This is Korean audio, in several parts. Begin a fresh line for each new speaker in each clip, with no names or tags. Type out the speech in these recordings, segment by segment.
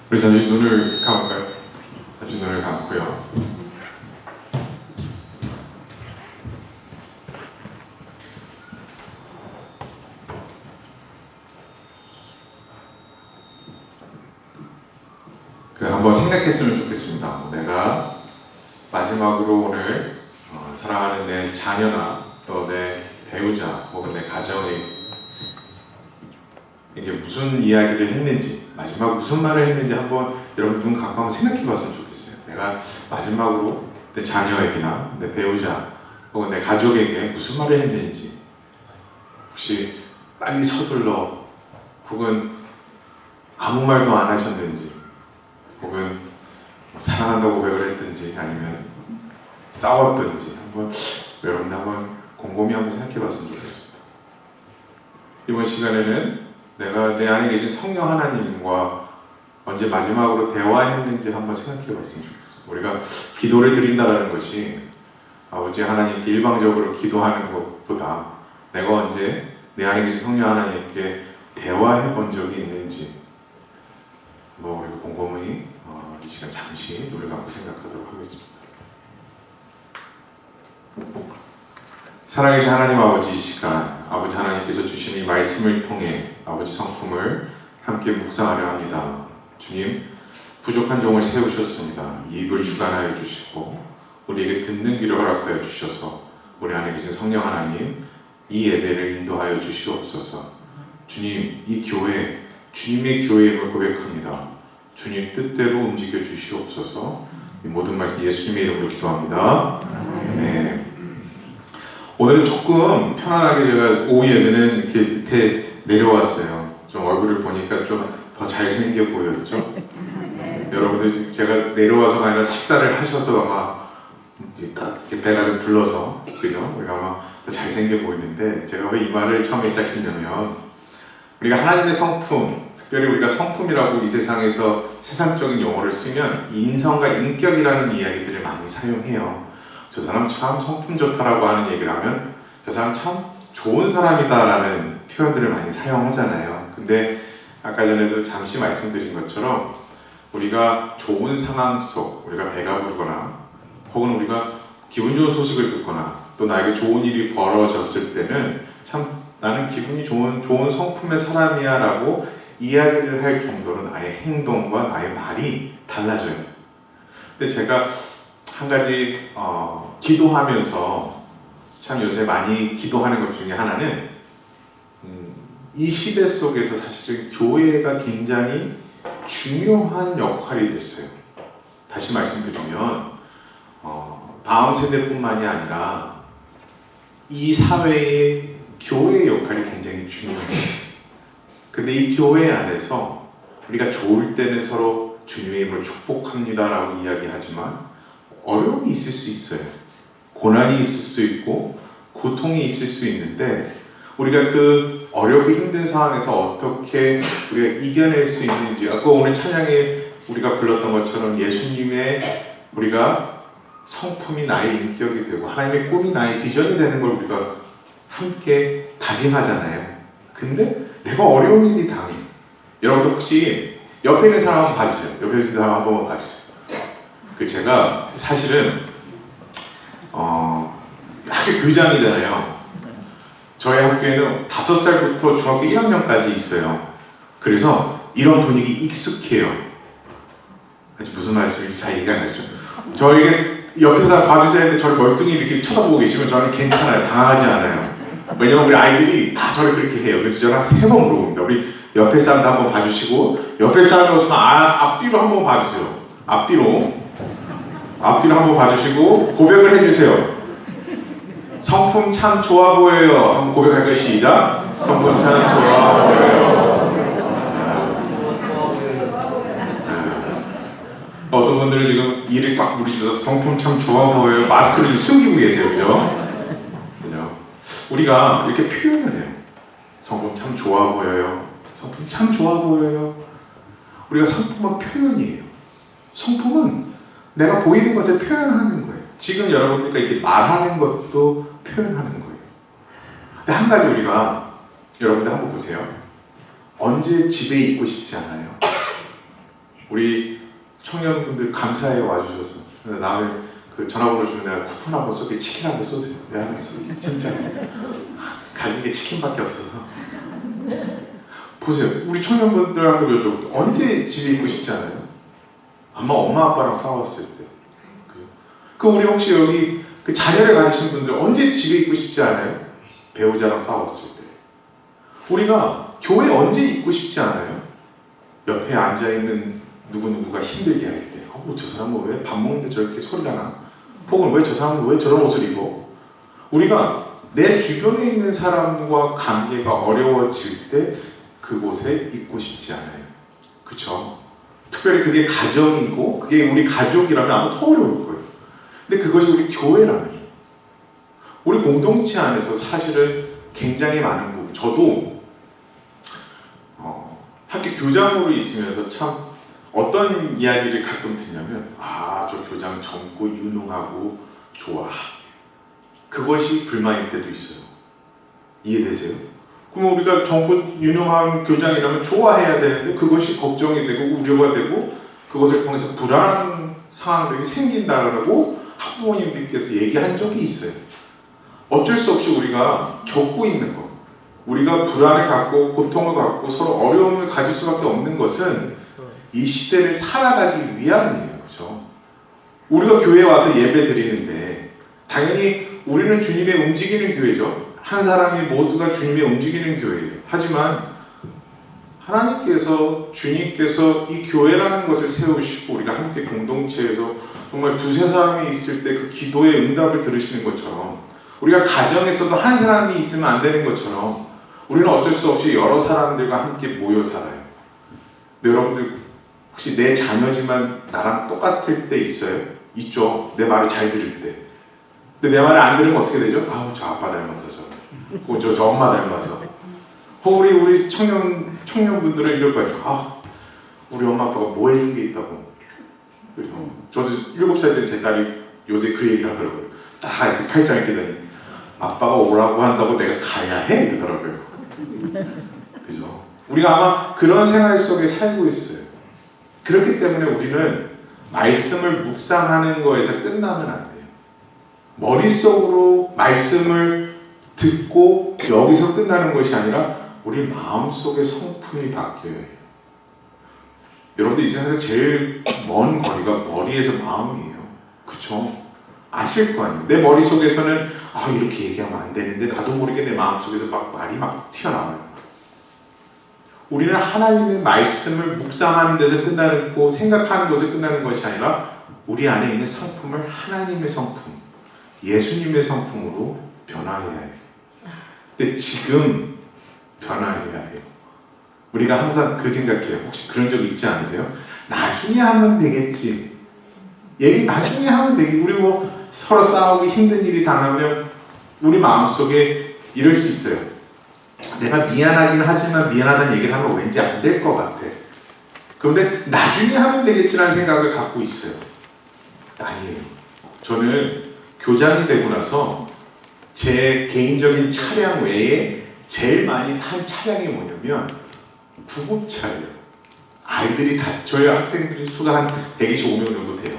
우리 잠시 눈을 감을까요? 잠시 눈을 감고요. 한번 생각했으면 좋겠습니다. 내가 마지막으로 오늘 사랑하는 내 자녀나 또 내 배우자 혹은 내 가정에 이게 무슨 이야기를 했는지, 마지막 무슨 말을 했는지 한번 여러분 눈 감고 한번 생각해 봤으면 좋겠어요. 내가 마지막으로 내 자녀에게나 내 배우자 혹은 내 가족에게 무슨 말을 했는지, 혹시 빨리 서둘러 혹은 아무 말도 안 하셨는지, 혹은 사랑한다고 고백을 했든지 아니면 싸웠든지 한번 여러분들 한번 곰곰이 한번 생각해 봤으면 좋겠습니다. 이번 시간에는 내가 내 안에 계신 성령 하나님과 언제 마지막으로 대화했는지 한번 생각해 봤으면 좋겠습니다. 우리가 기도를 드린다는 것이 아버지 하나님께 일방적으로 기도하는 것보다 내가 언제 내 안에 계신 성령 하나님께 대화해 본 적이 있는지 우리가 곰곰이 이 시간 잠시 눈을 감고 생각하도록 하겠습니다. 사랑하신 하나님 아버지, 이 시간 아버지 하나님께서 주신 이 말씀을 통해 아버지 성품을 함께 묵상하려 합니다. 주님, 부족한 종을 세우셨습니다. 입을 주관하여 주시고 우리에게 듣는 귀를 허락하여 주셔서 우리 안에 계신 성령 하나님 이 예배를 인도하여 주시옵소서. 주님, 이 교회 주님의 교회임을 고백합니다. 주님 뜻대로 움직여 주시옵소서. 이 모든 말씀 예수님의 이름으로 기도합니다. 네. 오늘은 조금 편안하게 제가 오후 예배는 이렇게 밑에 내려왔어요. 좀 얼굴을 보니까 좀 더 잘생겨 보였죠? 여러분들 제가 내려와서가 아니라 식사를 하셔서 아마 이제 딱 이렇게 배가 좀 불러서 그죠? 우리가 아마 더 잘생겨 보이는데, 제가 왜 이 말을 처음에 시작했냐면 우리가 하나님의 성품, 특별히 우리가 성품이라고 이 세상에서 세상적인 용어를 쓰면 인성과 인격이라는 이야기들을 많이 사용해요. 저 사람 참 성품 좋다라고 하는 얘기를 하면 저 사람 참 좋은 사람이다라는 표현들을 많이 사용하잖아요. 근데 아까 전에도 잠시 말씀드린 것처럼 우리가 좋은 상황 속, 우리가 배가 부르거나 혹은 우리가 기분 좋은 소식을 듣거나 또 나에게 좋은 일이 벌어졌을 때는 참 나는 기분이 좋은 성품의 사람이야 라고 이야기를 할 정도로 나의 행동과 나의 말이 달라져요. 근데 제가 한 가지 기도하면서 참 요새 많이 기도하는 것 중에 하나는 이 시대 속에서 사실은 교회가 굉장히 중요한 역할이 됐어요. 다시 말씀드리면 다음 세대뿐만이 아니라 이 사회의 교회의 역할이 굉장히 중요해요. 근데 이 교회 안에서 우리가 좋을 때는 서로 주님의 이름으로 축복합니다라고 이야기하지만 어려움이 있을 수 있어요. 고난이 있을 수 있고 고통이 있을 수 있는데 우리가 그 어렵고 힘든 상황에서 어떻게 우리가 이겨낼 수 있는지, 아까 오늘 찬양에 우리가 불렀던 것처럼 예수님의 우리가 성품이 나의 인격이 되고 하나님의 꿈이 나의 비전이 되는 걸 우리가 함께 다짐하잖아요. 근데 내가 어려운 일이 당해. 여러분 혹시 옆에 있는 사람 한번 봐주세요. 옆에 있는 사람 한번 봐주세요. 제가 사실은 학교 교장이잖아요. 저희 학교에는 5살부터 중학교 1학년까지 있어요. 그래서 이런 분위기 익숙해요. 무슨 말씀인지 잘 이해가 안 가죠? 저에게 옆에서 봐주세요 했는데 저를 멀뚱히 이렇게 쳐다보고 계시면 저는 괜찮아요. 당하지 않아요. 왜냐면 우리 아이들이 다 저를 그렇게 해요. 그래서 저는 한 3번 물어봅니다. 우리 옆에 사람도 한번 봐주시고, 옆에 사람이 없으면 앞뒤로 한번 봐주세요. 앞뒤로 한번 봐주시고 고백을 해주세요. 성품 참 좋아 보여요. 한번 고백할까요? 시작. 성품 참 좋아 보여요. 어떤 분들은 지금 이를 꽉 부리시면서 성품 참 좋아 보여요. 마스크를 좀 숨기고 계세요. 그죠? 우리가 이렇게 표현을 해요. 성품 참 좋아 보여요. 성품 참 좋아 보여요. 우리가 성품은 표현이에요. 성품은 내가 보이는 것을 표현하는 거예요. 지금 여러분들과 이렇게 말하는 것도 표현하는 거예요. 근데 한 가지 우리가 여러분들 한번 보세요. 언제 집에 있고 싶지 않아요? 우리 청년분들 감사해 와주셔서 나의 그 전화번호 주면 내가 쿠폰 한번 쏠게, 치킨 한번 쏘세요. 내가 하나 쏠게. 진짜 가진 게 치킨밖에 없어서. 보세요. 우리 청년분들한테 여쭤볼게요. 언제 집에 있고 싶지 않아요? 아마 엄마 아빠랑 싸웠을 때. 그 우리 혹시 여기 그 자녀를 가지신 분들 언제 집에 있고 싶지 않아요? 배우자랑 싸웠을 때. 우리가 교회 언제 있고 싶지 않아요? 옆에 앉아있는 누구누구가 힘들게 할 때. 저 사람은 왜 밥 먹는데 저렇게 소리가 나? 혹은 왜 저 사람은 왜 저런 옷을 입어? 우리가 내 주변에 있는 사람과 관계가 어려워질 때 그곳에 있고 싶지 않아요. 그쵸? 특별히 그게 가정이고 그게 우리 가족이라면 아마 더 어려울 거예요. 근데 그것이 우리 교회라면 우리 공동체 안에서 사실은 굉장히 많은 부분, 저도 학교 교장으로 있으면서 참 어떤 이야기를 가끔 듣냐면 저 교장 젊고 유능하고 좋아. 그것이 불만일 때도 있어요. 이해되세요? 그럼 우리가 젊고 유능한 교장이라면 좋아해야 되는데 그것이 걱정이 되고 우려가 되고 그것을 통해서 불안한 상황들이 생긴다고 학부모님들께서 얘기한 적이 있어요. 어쩔 수 없이 우리가 겪고 있는 것, 우리가 불안을 갖고 고통을 갖고 서로 어려움을 가질 수밖에 없는 것은 이 시대를 살아가기 위함이에요. 그렇죠? 우리가 교회에 와서 예배 드리는데 당연히 우리는 주님의 움직이는 교회죠. 한 사람이 모두가 주님의 움직이는 교회예요. 하지만 하나님께서, 주님께서 이 교회라는 것을 세우시고 우리가 함께 공동체에서 정말 두세 사람이 있을 때 그 기도의 응답을 들으시는 것처럼 우리가 가정에서도 한 사람이 있으면 안 되는 것처럼 우리는 어쩔 수 없이 여러 사람들과 함께 모여 살아요. 근데 여러분들 혹시 내 자녀지만 나랑 똑같을 때 있어요? 있죠. 내 말을 잘 들을 때. 근데 내 말을 안 들으면 어떻게 되죠? 저 아빠 닮아서 저 엄마 닮아서. 우리 청년분들은 이럴 거예요. 우리 엄마 아빠가 뭐 해준 게 있다고. 저도 7살 때 제 딸이 요새 그 얘기를 하더라고요. 딱 이렇게 팔짱 이렇게 다니 아빠가 오라고 한다고 내가 가야 해? 이러더라고요. 그죠? 우리가 아마 그런 생활 속에 살고 있어요. 그렇기 때문에 우리는 말씀을 묵상하는 거에서 끝나면 안 돼요. 머릿속으로 말씀을 듣고 여기서 끝나는 것이 아니라 우리 마음속의 성품이 바뀌어야 해요. 여러분들 이 세상에서 제일 먼 거리가 머리에서 마음이에요. 그쵸? 아실 거 아니에요. 내 머릿속에서는 이렇게 얘기하면 안 되는데 나도 모르게 내 마음속에서 말이 튀어나와요. 우리는 하나님의 말씀을 묵상하는 데서 끝나는 거, 생각하는 것에 끝나는 것이 아니라 우리 안에 있는 성품을 하나님의 성품, 예수님의 성품으로 변화해야 해요. 근데 지금 변화해야 해요. 우리가 항상 그 생각해요. 혹시 그런 적 있지 않으세요? 나중에 하면 되겠지. 얘기 나중에 하면 되겠지. 우리 서로 싸우고 힘든 일이 당하면 우리 마음속에 이럴 수 있어요. 내가 미안하긴 하지만 미안하다는 얘기를 하면 왠지 안 될 것 같아. 그런데 나중에 하면 되겠지라는 생각을 갖고 있어요. 아니에요. 저는 교장이 되고 나서 제 개인적인 차량 외에 제일 많이 탄 차량이 뭐냐면 구급차예요. 아이들이 저희 학생들이 수가 한 125명 정도 돼요.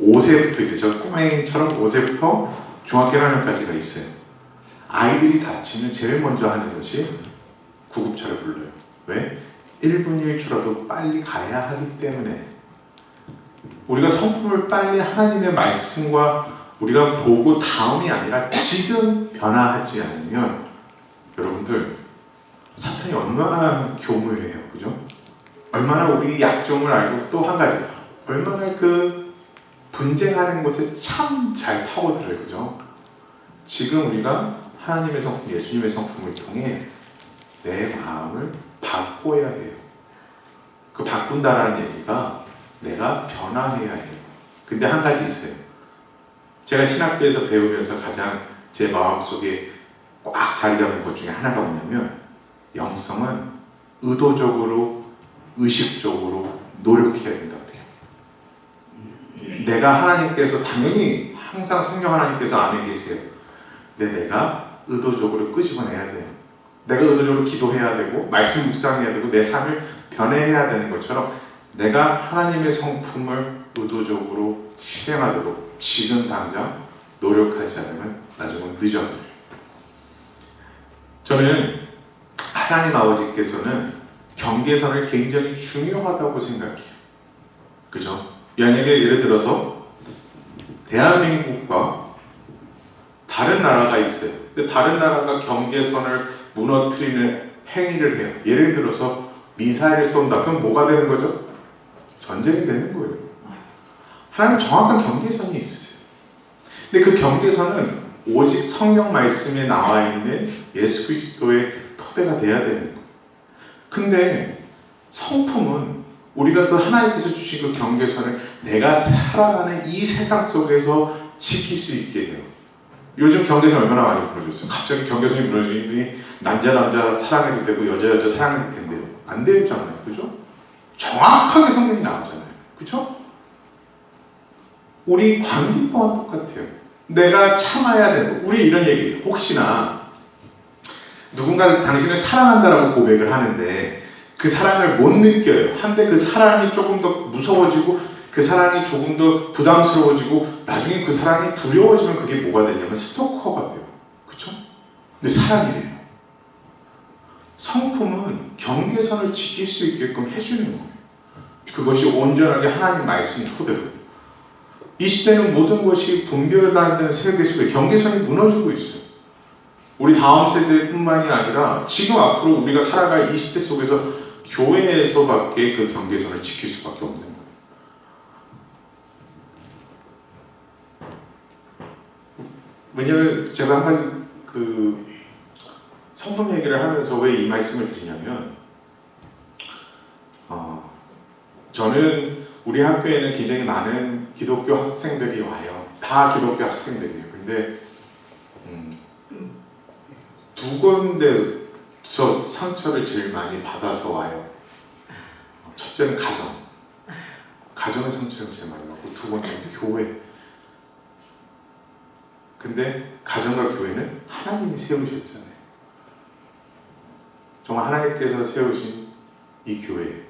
5세부터 있어요. 저 꼬맹이처럼 5세부터 중학교 1학년까지가 있어요. 아이들이 다치면 제일 먼저 하는 것이 구급차를 불러요. 왜? 1분 1초라도 빨리 가야 하기 때문에. 우리가 성품을 빨리 하나님의 말씀과 우리가 보고 다음이 아니라 지금 변화하지 않으면 여러분들 사탄이 얼마나 교묘해요. 그죠? 얼마나 우리 약점을 알고 또 한 가지 얼마나 그 분쟁하는 것에 참 잘 파고들어요. 그죠? 지금 우리가 하나님의 성품, 예수님의 성품을 통해 내 마음을 바꿔야 해요. 그 바꾼다라는 얘기가 내가 변화해야 해요. 근데 한 가지 있어요. 제가 신학교에서 배우면서 가장 제 마음속에 꽉 자리 잡은 것 중에 하나가 뭐냐면 영성은 의도적으로, 의식적으로 노력해야 된다고 해요. 내가 하나님께서 당연히 항상 성령 하나님께서 안에 계세요. 근데 내가 의도적으로 끄집어내야 돼요. 내가 의도적으로 기도해야 되고 말씀 묵상해야 되고 내 삶을 변해야 되는 것처럼 내가 하나님의 성품을 의도적으로 실행하도록 지금 당장 노력하지 않으면 나중에 늦어버려요. 저는 하나님 아버지께서는 경계선을 굉장히 중요하다고 생각해요. 그죠? 만약에 예를 들어서 대한민국과 다른 나라가 있어요. 근데 다른 나라가 경계선을 무너뜨리는 행위를 해요. 예를 들어서 미사일을 쏜다. 그럼 뭐가 되는 거죠? 전쟁이 되는 거예요. 하나님 정확한 경계선이 있으세요. 근데 그 경계선은 오직 성경 말씀에 나와 있는 예수 그리스도의 토대가 돼야 되는 거예요. 근데 성품은 우리가 그 하나님께서 주신 그 경계선을 내가 살아가는 이 세상 속에서 지킬 수 있게 해요. 요즘 경계선 얼마나 많이 무너졌어요. 갑자기 경계선이 무너지니 남자 사랑해도 되고 여자 사랑해도 된대요. 안 되잖아요. 그죠? 정확하게 성경이 나오잖아요. 그죠? 우리 관계 또한 똑같아요. 내가 참아야 되고 우리 이런 얘기 혹시나 누군가 당신을 사랑한다라고 고백을 하는데 그 사랑을 못 느껴요. 한데 그 사랑이 조금 더 무서워지고 그 사랑이 조금 더 부담스러워지고 나중에 그 사랑이 두려워지면 그게 뭐가 되냐면 스토커가 돼요. 그렇죠? 근데 사랑이래요. 성품은 경계선을 지킬 수 있게끔 해주는 거예요. 그것이 온전하게 하나님 말씀 토대로. 이 시대는 모든 것이 분별되는 세계 속에 경계선이 무너지고 있어요. 우리 다음 세대뿐만이 아니라 지금 앞으로 우리가 살아갈 이 시대 속에서 교회에서밖에 그 경계선을 지킬 수밖에 없는 거예요. 왜냐하면 제가 한 가지 그 성품 얘기를 하면서 왜 이 말씀을 드리냐면 저는 우리 학교에는 굉장히 많은 기독교 학생들이 와요. 다 기독교 학생들이에요. 근데 두 군데서 상처를 제일 많이 받아서 와요. 첫째는 가정의 상처를 제일 많이 받고 두 번째는 교회. 근데 가정과 교회는 하나님이 세우셨잖아요. 정말 하나님께서 세우신 이 교회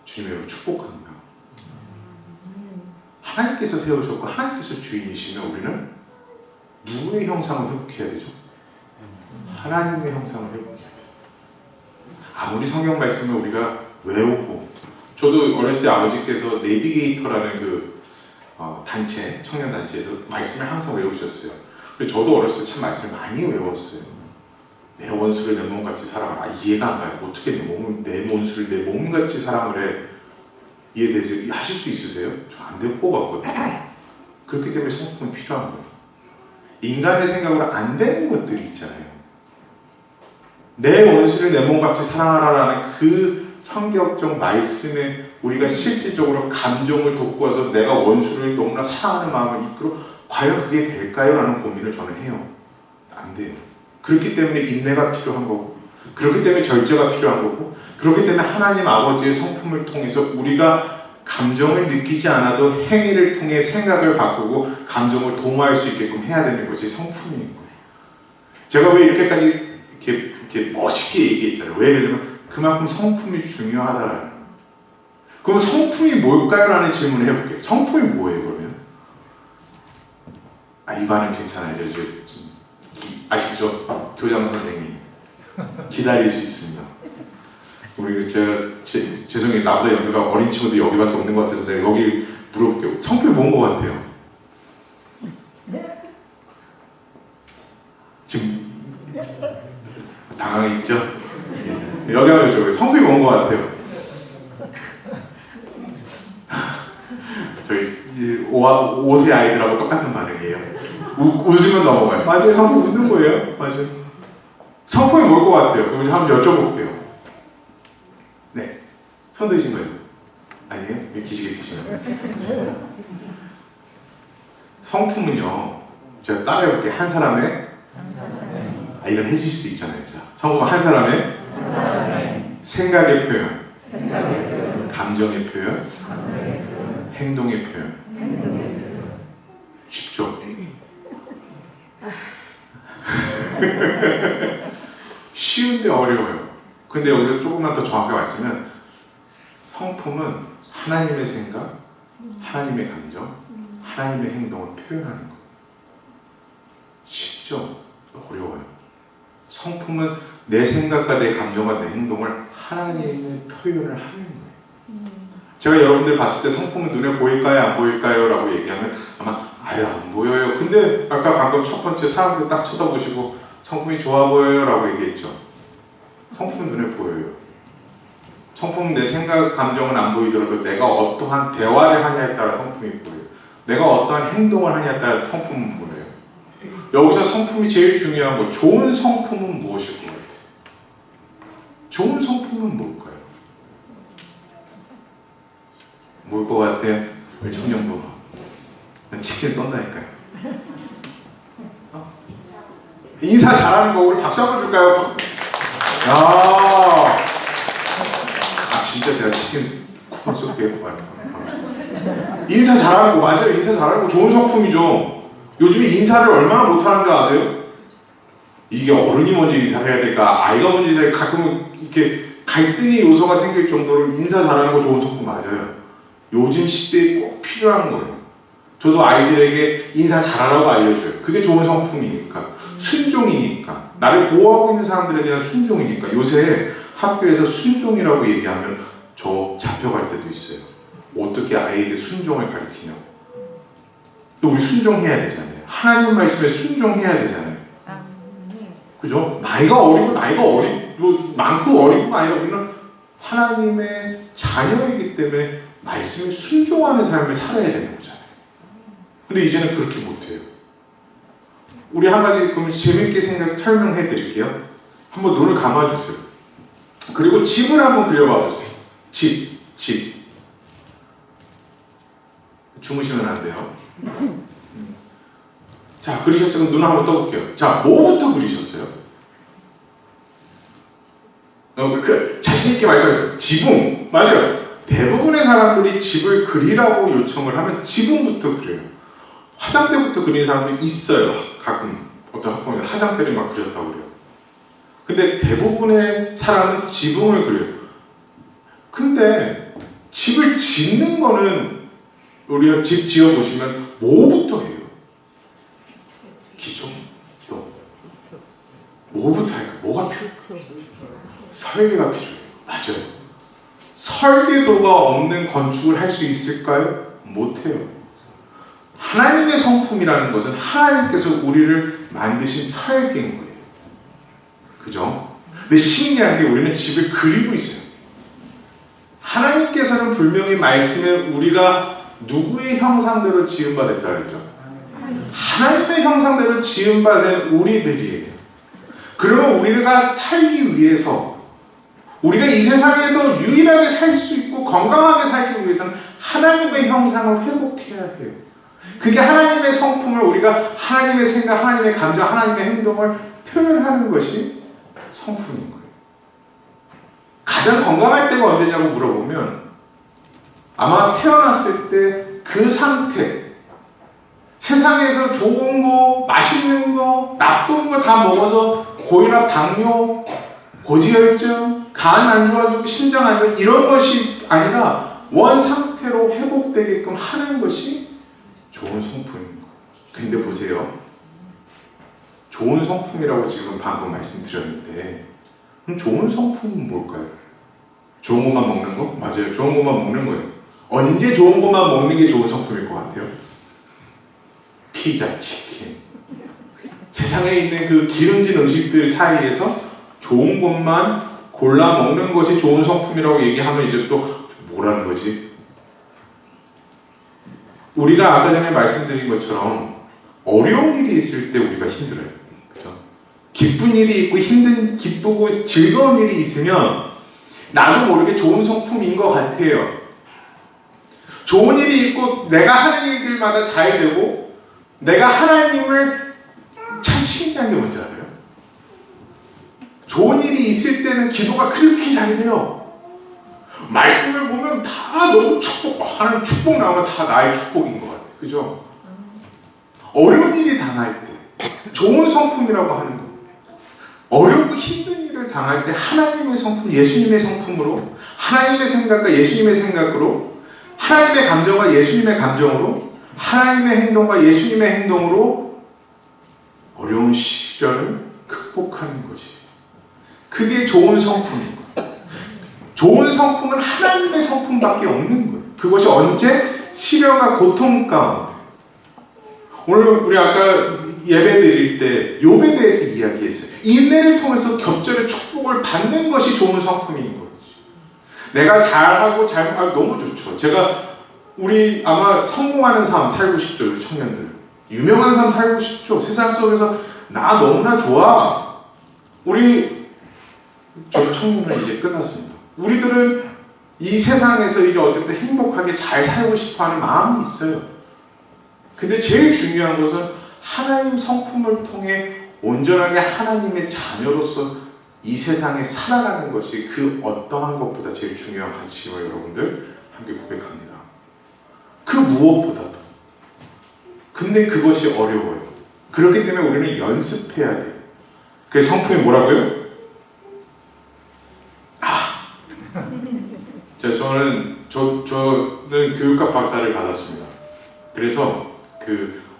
주님으로 축복합니다. 하나님께서 세우셨고 하나님께서 주인이시면 우리는 누구의 형상을 회복해야 되죠? 하나님의 형상을 회복해야 돼요. 아무리 성경 말씀을 우리가 외우고 저도 어렸을 때 아버지께서 내비게이터라는 그 단체, 청년 단체에서 말씀을 항상 외우셨어요. 근데 저도 어렸을 때 참 말씀을 많이 외웠어요. 내 원수를 내 몸같이 사랑하라. 이해가 안 가요. 어떻게 내 원수를 내 몸같이 사랑을 해? 이해되세요? 하실 수 있으세요? 저 안 될 것 같거든요. 그렇기 때문에 성품은 필요한 거예요. 인간의 생각으로 안 되는 것들이 있잖아요. 내 원수를 내 몸같이 사랑하라라는 그 성경적 말씀에 우리가 실질적으로 감정을 돋구어서 내가 원수를 너무나 사랑하는 마음을 이끌어 과연 그게 될까요? 라는 고민을 저는 해요. 안 돼요. 그렇기 때문에 인내가 필요한 거고 그렇기 때문에 절제가 필요한 거고 그렇기 때문에 하나님 아버지의 성품을 통해서 우리가 감정을 느끼지 않아도 행위를 통해 생각을 바꾸고 감정을 도모할 수 있게끔 해야 되는 것이 성품인 거예요. 제가 왜 이렇게까지 이렇게 멋있게 얘기했잖아요. 왜 그러냐면 그만큼 성품이 중요하다라는 거예요. 그럼 성품이 뭘까요? 라는 질문을 해볼게요. 성품이 뭐예요 그러면? 이 반은 괜찮아요. 아시죠? 교장 선생님 기다릴 수 있습니다. 우리 제가 죄송해요. 나보다 여기가 어린 친구도 여기밖에 없는 것 같아서 내가 여기 물어볼게요. 성품이 뭔 것 같아요? 지금 당황했죠? 여기 하면 여쭤봐요. 성품이 뭔 것 같아요? 저희 5세 아이들하고 똑같은 반응이에요. 웃으면 넘어가요. 맞아요. 성품 웃는 거예요. 맞아요. 성품이 뭘 것 같아요? 그럼 한번 여쭤볼게요. 네. 손 드신 거예요? 아니에요? 기시게 드시나요? 성품은요. 제가 따라해볼게요. 한 사람의 이건 해주실 수 있잖아요. 자, 성품은 한 사람의 생각의 표현, 감정의 표현, 행동의 표현. 쉽죠? 쉬운데 어려워요. 근데 여기서 조금만 더 정확하게 말씀하면 성품은 하나님의 생각, 하나님의 감정, 하나님의 행동을 표현하는 거예요. 쉽죠? 어려워요. 성품은 내 생각과 내 감정과 내 행동을 하나님의 표현을 하는 거예요. 제가 여러분들 봤을 때 성품은 눈에 보일까요? 안 보일까요? 라고 얘기하면 아마 아유 안 보여요. 근데 아까 방금 첫 번째 사람들 딱 쳐다보시고 성품이 좋아 보여요 라고 얘기했죠. 성품은 눈에 보여요. 성품은 내 생각, 감정은 안 보이더라도 내가 어떠한 대화를 하냐에 따라 성품이 보여요. 내가 어떠한 행동을 하냐에 따라 성품은 보여요. 여기서 성품이 제일 중요한 거, 좋은 성품은 무엇일 것 같아요? 좋은 성품은 뭘까요? 뭘 것 같아요? 우리 청년부 난 치킨 쏜다니까요. 인사 잘하는 거 우리 박수 한번 줄까요? 진짜 제가 치킨 쿠폰 쏠게요. 인사 잘하는 거 맞아요. 인사 잘하는 거 좋은 성품이죠. 요즘에 인사를 얼마나 못하는 줄 아세요? 이게 어른이 먼저 인사를 해야 될까? 아이가 먼저 인사를 가끔은 이렇게 갈등의 요소가 생길 정도로 인사 잘하는 거 좋은 성품 맞아요. 요즘 시대에 꼭 필요한 거예요. 저도 아이들에게 인사 잘하라고 알려줘요. 그게 좋은 성품이니까. 순종이니까. 나를 보호하고 있는 사람들에 대한 순종이니까. 요새 학교에서 순종이라고 얘기하면 저 잡혀갈 때도 있어요. 어떻게 아이에게 순종을 가르치냐고. 또 우리 순종해야 되잖아요. 하나님 말씀에 순종해야 되잖아요. 그죠? 나이가 많고 어리고가 아니라 우리는 하나님의 자녀이기 때문에 말씀에 순종하는 삶을 살아야 되는 거잖아요. 근데 이제는 그렇게 못해요. 우리 한 가지 그럼 재밌게 설명해 드릴게요. 한번 눈을 감아주세요. 그리고 집을 한번 그려봐 주세요. 집. 주무시면 안 돼요. 자, 그리셨어요. 그럼 눈을 한번 떠볼게요. 자, 뭐부터 그리셨어요? 자신있게 말씀하세요. 지붕. 맞아요. 대부분의 사람들이 집을 그리라고 요청을 하면 지붕부터 그려요. 화장대부터 그리는 사람도 있어요. 가끔 어떤 학부모님 화장대를 막 그렸다고 그래요. 근데 대부분의 사람은 지붕을 그려요. 근데 집을 짓는 거는 우리가 집 지어보시면 뭐부터 해요? 기초? 뭐부터 할까요? 뭐가 필요해요? 설계가 필요해요. 맞아요. 설계도가 없는 건축을 할 수 있을까요? 못해요. 하나님의 성품이라는 것은 하나님께서 우리를 만드신 설계인 거예요. 그죠? 근데 신기한 게 우리는 집을 그리고 있어요. 하나님께서는 분명히 말씀에 우리가 누구의 형상대로 지음받았다 그랬죠? 하나님의 형상대로 지음받은 우리들이에요. 그러면 우리가 살기 위해서 우리가 이 세상에서 유일하게 살 수 있고 건강하게 살기 위해서는 하나님의 형상을 회복해야 해요. 그게 하나님의 성품을 우리가 하나님의 생각, 하나님의 감정, 하나님의 행동을 표현하는 것이 성품인 거예요. 가장 건강할 때가 언제냐고 물어보면 아마 태어났을 때 그 상태, 세상에서 좋은 거, 맛있는 거, 나쁜 거 다 먹어서 고혈압, 당뇨, 고지혈증, 간 안 좋아지고 심장 안 좋아지고 이런 것이 아니라 원 상태로 회복되게끔 하는 것이 좋은 성품인 거예요. 근데 보세요. 좋은 성품이라고 지금 방금 말씀드렸는데 그럼 좋은 성품은 뭘까요? 좋은 것만 먹는 거? 맞아요. 좋은 것만 먹는 거예요. 언제 좋은 것만 먹는 게 좋은 성품일 것 같아요? 피자, 치킨. 세상에 있는 그 기름진 음식들 사이에서 좋은 것만 골라 먹는 것이 좋은 성품이라고 얘기하면 이제 또 뭐라는 거지? 우리가 아까 전에 말씀드린 것처럼 어려운 일이 있을 때 우리가 힘들어요. 그렇죠? 기쁜 일이 있고 기쁘고 즐거운 일이 있으면 나도 모르게 좋은 성품인 것 같아요. 좋은 일이 있고 내가 하는 일들마다 잘 되고 내가 하나님을 참 신기한 게 뭔지 알아요? 좋은 일이 있을 때는 기도가 그렇게 잘 돼요. 말씀을 보면 다 너무 하나님 축복 나오면 다 나의 축복인 것 같아요. 그죠? 어려운 일이 당할 때 좋은 성품이라고 하는 겁니다. 어렵고 힘든 일을 당할 때 하나님의 성품, 예수님의 성품으로, 하나님의 생각과 예수님의 생각으로, 하나님의 감정과 예수님의 감정으로, 하나님의 행동과 예수님의 행동으로 어려운 시련을 극복하는 것이, 그게 좋은 성품인 거예요. 좋은 성품은 하나님의 성품밖에 없는 거예요. 그것이 언제? 시련과 고통 가운데. 오늘 우리 아까 예배 드릴 때 욥에 대해서 이야기했어요. 인내를 통해서 겹절의 축복을 받는 것이 좋은 성품인 거죠. 내가 잘하고 너무 좋죠. 우리 아마 성공하는 삶 살고 싶죠. 우리 청년들. 유명한 삶 살고 싶죠. 세상 속에서 나 너무나 좋아. 저도 청년은 이제 끝났습니다. 우리들은 이 세상에서 이제 어쨌든 행복하게 잘 살고 싶어하는 마음이 있어요. 근데 제일 중요한 것은 하나님 성품을 통해 온전하게 하나님의 자녀로서 이 세상에 살아가는 것이 그 어떠한 것보다 제일 중요한 가치임을 여러분들 함께 고백합니다. 그 무엇보다도. 근데 그것이 어려워요. 그렇기 때문에 우리는 연습해야 돼요. 그래서 성품이 뭐라고요? 저는 교육학 박사를 받았습니다. 그래서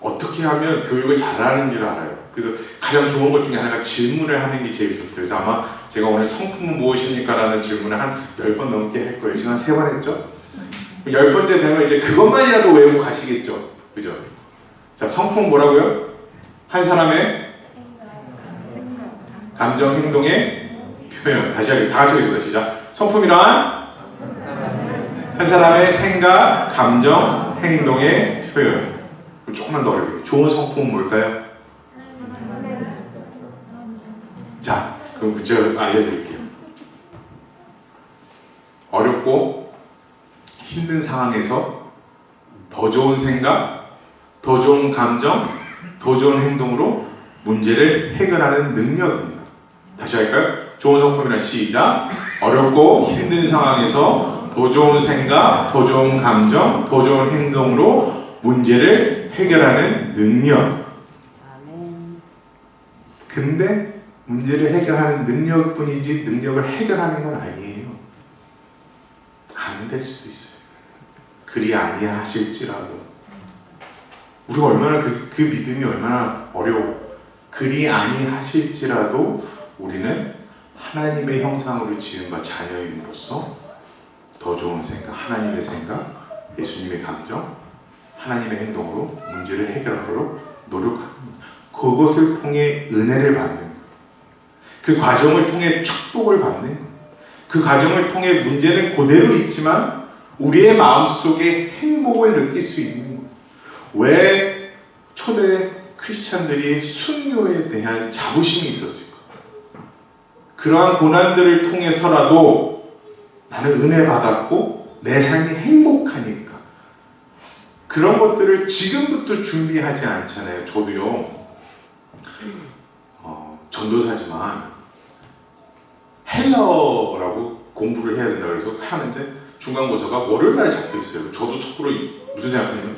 어떻게 하면 교육을 잘하는 줄 알아요. 그래서 가장 좋은 것 중에 하나가 질문을 하는 게 제일 좋습니다. 그래서 아마 제가 오늘 성품은 무엇입니까? 라는 질문을 한 10번 넘게 할 거예요. 지금 한 3번 했죠? 10번째 되면 이제 그것만이라도 외우고 가시겠죠? 그죠? 자, 성품은 뭐라고요? 한 사람의 감정, 행동의 표현. 다시 하겠습니다. 다 같이 해보자. 시작. 성품이란 한 사람의 생각, 감정, 행동의 표현. 조금만 더 어렵게. 좋은 성품은 뭘까요? 자, 그럼 제가 알려드릴게요. 어렵고 힘든 상황에서 더 좋은 생각, 더 좋은 감정, 더 좋은 행동으로 문제를 해결하는 능력입니다. 다시 할까요? 좋은 성품이란 시작. 어렵고 힘든 상황에서 더 좋은 생각, 더 좋은 감정, 더 좋은 행동으로 문제를 해결하는 능력. 근데 문제를 해결하는 능력뿐이지 능력을 해결하는 건 아니에요. 안 될 수도 있어요. 그리 아니하실지라도. 우리가 얼마나 그 믿음이 얼마나 어려워. 그리 아니하실지라도 우리는 하나님의 형상으로 지은 자녀임으로써 더 좋은 생각, 하나님의 생각, 예수님의 감정, 하나님의 행동으로 문제를 해결하도록 노력합니다. 그것을 통해 은혜를 받는 거예요. 그 과정을 통해 축복을 받는 거예요. 그 과정을 통해 문제는 그대로 있지만 우리의 마음속에 행복을 느낄 수 있는 거예요. 왜 초대 크리스찬들이 순교에 대한 자부심이 있었을까? 그러한 고난들을 통해서라도 나는 은혜 받았고 내 삶이 행복하니까 그런 것들을 지금부터 준비하지 않잖아요. 저도요. 전도사지만 헬라어라고 공부를 해야 된다고 해서 하는데 중간고사가 월요일날 잡혀 있어요. 저도 속으로 무슨 생각하냐면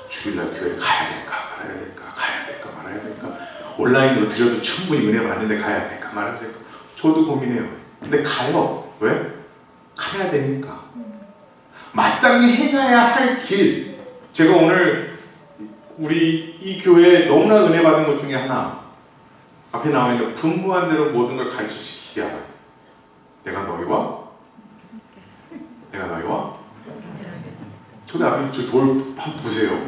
주일날 교회를 가야 될까 말아야 될까, 가야 될까 말아야 될까, 온라인으로 드려도 충분히 은혜 받는데 가야 될까 말아야 될까. 저도 고민해요. 근데 가요. 왜? 가야 되니까. 마땅히 행해야 할 길. 제가 오늘 우리 이 교회에 너무나 은혜 받은 것 중에 하나, 앞에 나와 있는 분부한 대로 모든 걸 가르쳐지키게 하라. 내가 너희와 저도 앞에 저 돌 한번 보세요.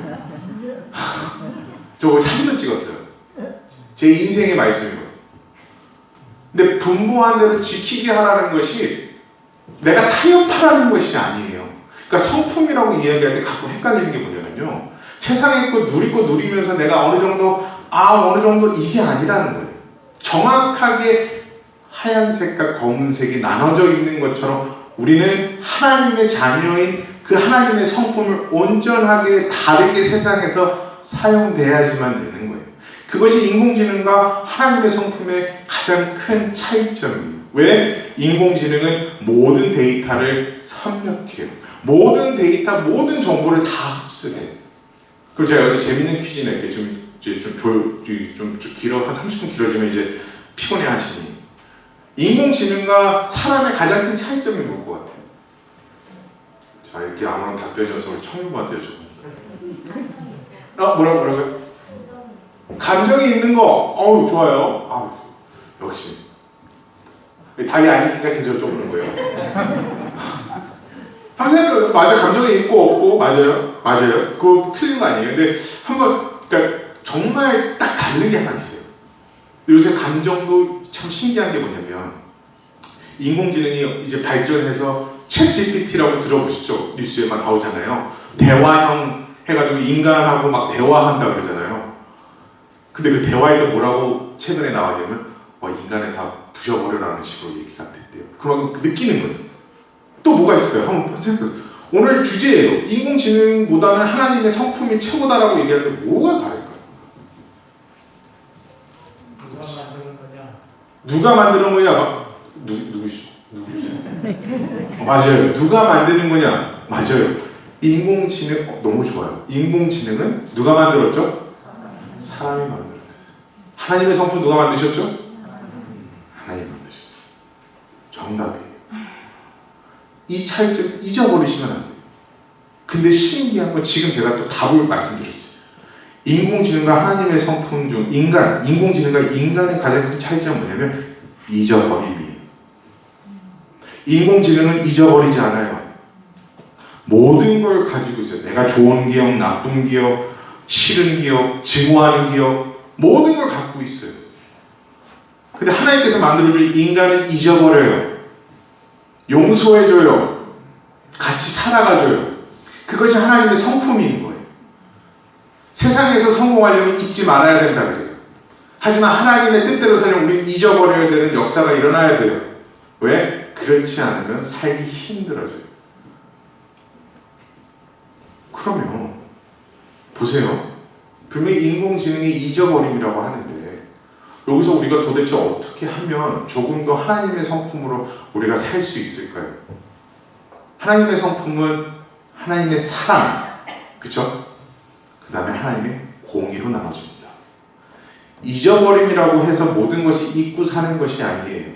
저 사진도 찍었어요. 제 인생의 말씀이거든요. 근데 분부한 대로 지키게 하라는 것이 내가 타협하라는 것이 아니에요. 그러니까 성품이라고 이야기할 때 가끔 헷갈리는 게 뭐냐면요, 세상에 있고 누리면서 내가 어느 정도 이게 아니라는 거예요. 정확하게 하얀색과 검은색이 나눠져 있는 것처럼 우리는 하나님의 자녀인 그 하나님의 성품을 온전하게 다르게 세상에서 사용돼야지만 되는 거예요. 그것이 인공지능과 하나님의 성품의 가장 큰 차이점이에요. 왜? 인공지능은 모든 데이터를 섭렵해요. 모든 데이터, 모든 정보를 다 흡수해요. 그리고 제가 여기서 재밌는 퀴즈 낼게요. 좀 길어, 한 30분 길어지면 이제 피곤해 하시니. 인공지능과 사람의 가장 큰 차이점이 뭘 것 같아요? 자, 이렇게 아무런 답변이 없어 우리 청유부한테 여쭤봅니다. 뭐라고요? 감정이 있는 거. 어우, 좋아요. 역시 답이 아니니까 계속 여쭤보는 거예요. 한번 맞아요. 감정이 있고 없고 맞아요. 그거 틀린 거 아니에요. 근데 한번 그러니까 정말 딱 다른 게 하나 있어요. 요새 감정도 참 신기한 게 뭐냐면 인공지능이 이제 발전해서 챗 GPT라고 들어보시죠? 뉴스에만 나오잖아요. 대화형 해가지고 인간하고 막 대화한다 그러잖아요. 근데 그 대화할 때 뭐라고 최근에 나왔냐면 인간을 다 부셔버려라는 식으로 얘기가 됐대요. 그럼 느끼는 거예요. 또 뭐가 있을까요? 한번 생각해보세요. 오늘 주제예요. 인공지능보다는 하나님의 성품이 최고다라고 얘기할 때 뭐가 다를까요? 누가 만드는 거냐? 누구시죠? 맞아요. 누가 만드는 거냐? 맞아요. 인공지능 너무 좋아요. 인공지능은 누가 만들었죠? 사람이 만들었어요. 하나님의 성품 누가 만드셨죠? 하나님 만드셨어요. 정답이에요. 이 차이점 잊어버리시면 안 돼요. 근데 신기한 건 지금 제가 또 답을 말씀드렸어요. 인공지능과 하나님의 성품 중 인공지능과 인간의 가장 큰 차이점은 뭐냐면 잊어버림이에요. 인공지능은 잊어버리지 않아요. 모든 걸 가지고 있어요. 내가 좋은 기억, 나쁜 기억, 싫은 기억, 증오하는 기억, 모든 걸 갖고 있어요. 근데 하나님께서 만들어준 인간은 잊어버려요. 용서해줘요. 같이 살아가줘요. 그것이 하나님의 성품인 거예요. 세상에서 성공하려면 잊지 말아야 된다 그래요. 하지만 하나님의 뜻대로 살려면 우리는 잊어버려야 되는 역사가 일어나야 돼요. 왜? 그렇지 않으면 살기 힘들어져요. 그러면 보세요. 분명히 인공지능이 잊어버림이라고 하는데 여기서 우리가 도대체 어떻게 하면 조금 더 하나님의 성품으로 우리가 살 수 있을까요? 하나님의 성품은 하나님의 사랑, 그렇죠? 그 다음에 하나님의 공의로 나눠집니다. 잊어버림이라고 해서 모든 것이 잊고 사는 것이 아니에요.